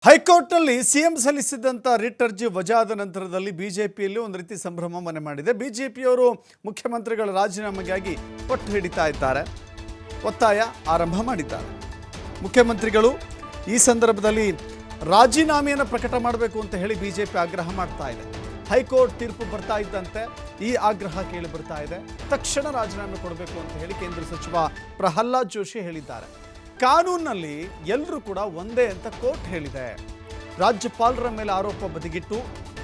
ಹೈಕೋರ್ಟ್ನಲ್ಲಿ CM ಸಲ್ಲಿಸಿದಂಥ writ ಅರ್ಜಿ ವಜಾದ ನಂತರದಲ್ಲಿ ಬಿಜೆಪಿಯಲ್ಲಿ ಒಂದು ರೀತಿ ಸಂಭ್ರಮ ಮನೆ ಮಾಡಿದೆ. ಬಿಜೆಪಿಯವರು ಮುಖ್ಯಮಂತ್ರಿಗಳ ರಾಜೀನಾಮೆಗಾಗಿ ಪಟ್ಟು ಹಿಡಿತಾ ಇದ್ದಾರೆ, ಒತ್ತಾಯ ಆರಂಭ ಮಾಡಿದ್ದಾರೆ. ಮುಖ್ಯಮಂತ್ರಿಗಳು ಈ ಸಂದರ್ಭದಲ್ಲಿ ರಾಜೀನಾಮೆಯನ್ನು ಪ್ರಕಟ ಮಾಡಬೇಕು ಅಂತ ಹೇಳಿ ಬಿಜೆಪಿ ಆಗ್ರಹ ಮಾಡ್ತಾ ಇದೆ. ಹೈಕೋರ್ಟ್ ತೀರ್ಪು ಬರ್ತಾ ಇದ್ದಂತೆ ಈ ಆಗ್ರಹ ಕೇಳಿ ಬರ್ತಾ ಇದೆ. ತಕ್ಷಣ ರಾಜೀನಾಮೆ ಕೊಡಬೇಕು ಅಂತ ಹೇಳಿ ಕೇಂದ್ರ ಸಚಿವ ಪ್ರಹ್ಲಾದ್ ಜೋಶಿ ಹೇಳಿದ್ದಾರೆ. ಕಾನೂನಿನಲ್ಲಿ ಎಲ್ಲರೂ ಕೂಡ ಒಂದೇ ಅಂತ ಕೋರ್ಟ್ ಹೇಳಿದೆ. ರಾಜ್ಯಪಾಲರ ಮೇಲೆ ಆರೋಪ ಬದಿಗಿಟ್ಟು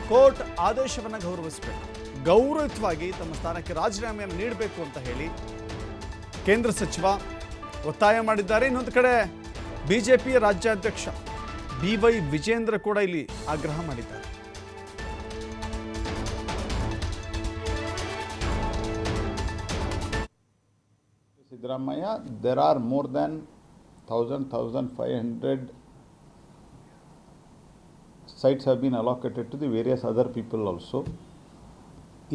ಕೋರ್ಟ್ ಆದೇಶವನ್ನು ಗೌರವಿಸಬೇಕು, ಗೌರವಯುತವಾಗಿ ತಮ್ಮ ಸ್ಥಾನಕ್ಕೆ ರಾಜೀನಾಮೆಯನ್ನು ನೀಡಬೇಕು ಅಂತ ಹೇಳಿ ಕೇಂದ್ರ ಸಚಿವ ಒತ್ತಾಯ ಮಾಡಿದ್ದಾರೆ. ಇನ್ನೊಂದು ಕಡೆ ಬಿಜೆಪಿಯ ರಾಜ್ಯಾಧ್ಯಕ್ಷ BY ವಿಜೇಂದ್ರ ಕೂಡ ಇಲ್ಲಿ ಆಗ್ರಹ ಮಾಡಿದ್ದಾರೆ. Siddaramaiah, there are more than 1,500 sites have been allocated to the various other people also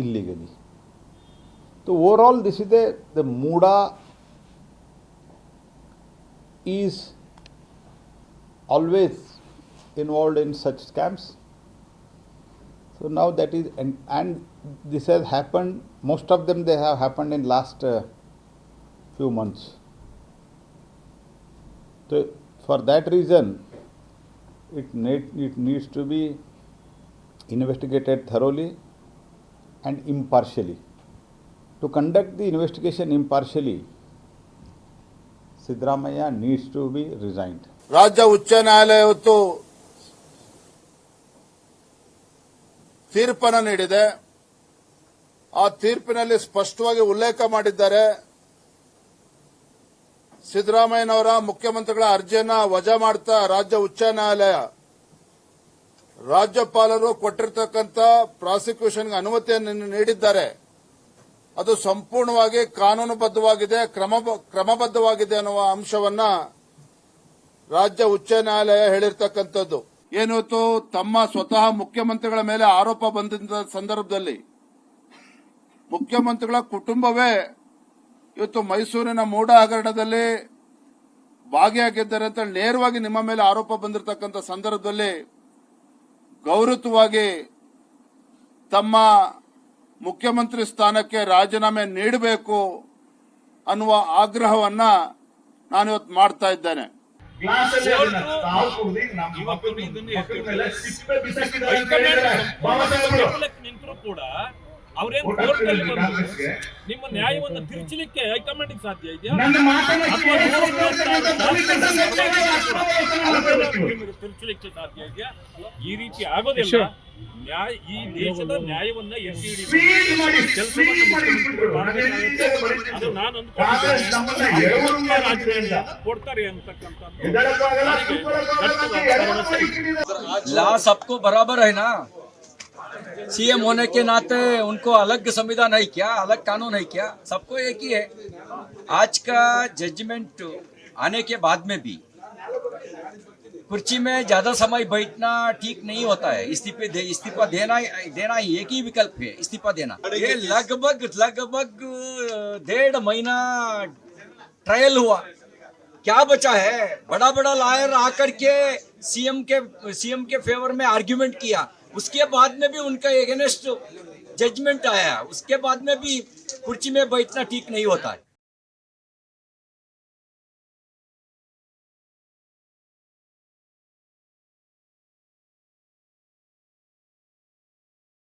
illegally. So overall, this is the Mooda is always involved in such scams. So now that is and this has happened. Most of them they have happened in last few months. So for that reason, it needs to be investigated thoroughly and impartially. To conduct the investigation impartially, Siddaramaiah needs to be resigned. ರಾಜ್ಯ ಉಚ್ಚ ನ್ಯಾಯಾಲಯ ಇವತ್ತು ತೀರ್ಪನ್ನು ನೀಡಿದೆ. ಆ ತೀರ್ಪಿನಲ್ಲಿ ಸ್ಪಷ್ಟವಾಗಿ ಉಲ್ಲೇಖ ಮಾಡಿದ್ದಾರೆ, ಸಿದ್ದರಾಮಯ್ಯನವರ ಮುಖ್ಯಮಂತ್ರಿಗಳ ಅರ್ಜಿಯನ್ನ ವಜಾ ಮಾಡ್ತಾ ರಾಜ್ಯ ಉಚ್ಚ ನ್ಯಾಯಾಲಯ ರಾಜ್ಯಪಾಲರು ಕೊಟ್ಟಿರತಕ್ಕಂಥ ಪ್ರಾಸಿಕ್ಯೂಷನ್ಗೆ ಅನುಮತಿಯನ್ನು ನೀಡಿದ್ದಾರೆ. ಅದು ಸಂಪೂರ್ಣವಾಗಿ ಕಾನೂನುಬದ್ಧವಾಗಿದೆ, ಕ್ರಮಬದ್ಧವಾಗಿದೆ ಅನ್ನುವ ಅಂಶವನ್ನ ರಾಜ್ಯ ಉಚ್ಚ ನ್ಯಾಯಾಲಯ ಹೇಳಿರ್ತಕ್ಕಂಥದ್ದು. ಏನಿವತ್ತು ತಮ್ಮ ಸ್ವತಃ ಮುಖ್ಯಮಂತ್ರಿಗಳ ಮೇಲೆ ಆರೋಪ ಬಂದ ಸಂದರ್ಭದಲ್ಲಿ ಮುಖ್ಯಮಂತ್ರಿಗಳ ಕುಟುಂಬವೇ ಇವತ್ತು ಮೈಸೂರಿನ ಮೂಡ ಹಗರಣದಲ್ಲಿ ಭಾಗಿಯಾಗಿದ್ದಾರೆ ಅಂತ ನೇರವಾಗಿ ನಿಮ್ಮ ಮೇಲೆ ಆರೋಪ ಬಂದಿರತಕ್ಕಂಥ ಸಂದರ್ಭದಲ್ಲಿ ಗೌರವವಾಗಿ ತಮ್ಮ ಮುಖ್ಯಮಂತ್ರಿ ಸ್ಥಾನಕ್ಕೆ ರಾಜೀನಾಮೆ ನೀಡಬೇಕು ಅನ್ನುವ ಆಗ್ರಹವನ್ನ ನಾನಿವತ್ತು ಮಾಡ್ತಾ ಇದ್ದೇನೆ. ನಿಂತರೂ ಕೂಡ ಅವರೇನು ಕೋರ್ಟಲ್ಲಿ ಬಂದು ನಿಮ್ಮ ನ್ಯಾಯವನ್ನು ತಿರುಚಲಿಕ್ಕೆ ಹೈಕಮಾಂಡಿಗೆ ಸಾಧ್ಯ ಇದೆಯಾ? ತಿರುಚಲಿಕ್ಕೆ ಸಾಧ್ಯ ಇದೆಯಾ? ಈ ರೀತಿ ಆಗೋದಿಲ್ಲ. ನ್ಯಾಯ ಈ ದೇಶದ ನ್ಯಾಯವನ್ನ ಎತ್ತಿ ಹಿಡಿಯುವ ಕೆಲಸವನ್ನು ಅದು ನಾನು ಕೊಡ್ತಾರೆ ಅಂತಕ್ಕಂಥದ್ದು. लॉ सबको बराबर है ना. सीएम होने के नाते उनको अलग संविधान है क्या, अलग कानून है क्या? सबको एक ही है. आज का जजमेंट आने के बाद में भी कुर्सी में ज्यादा समय बैठना ठीक नहीं होता है. इस्तीफा देना ही एक ही विकल्प है, इस्तीफा देना. ये लगभग 1.5 महीना ट्रायल हुआ, क्या बचा है? बड़ा लॉयर आकर के सीएम के फेवर में आर्ग्यूमेंट किया. उसके बाद में भी उनका एगेंस्ट जजमेंट आया. उसके बाद में भी कुर्सी में बैठना ठीक नहीं होता है.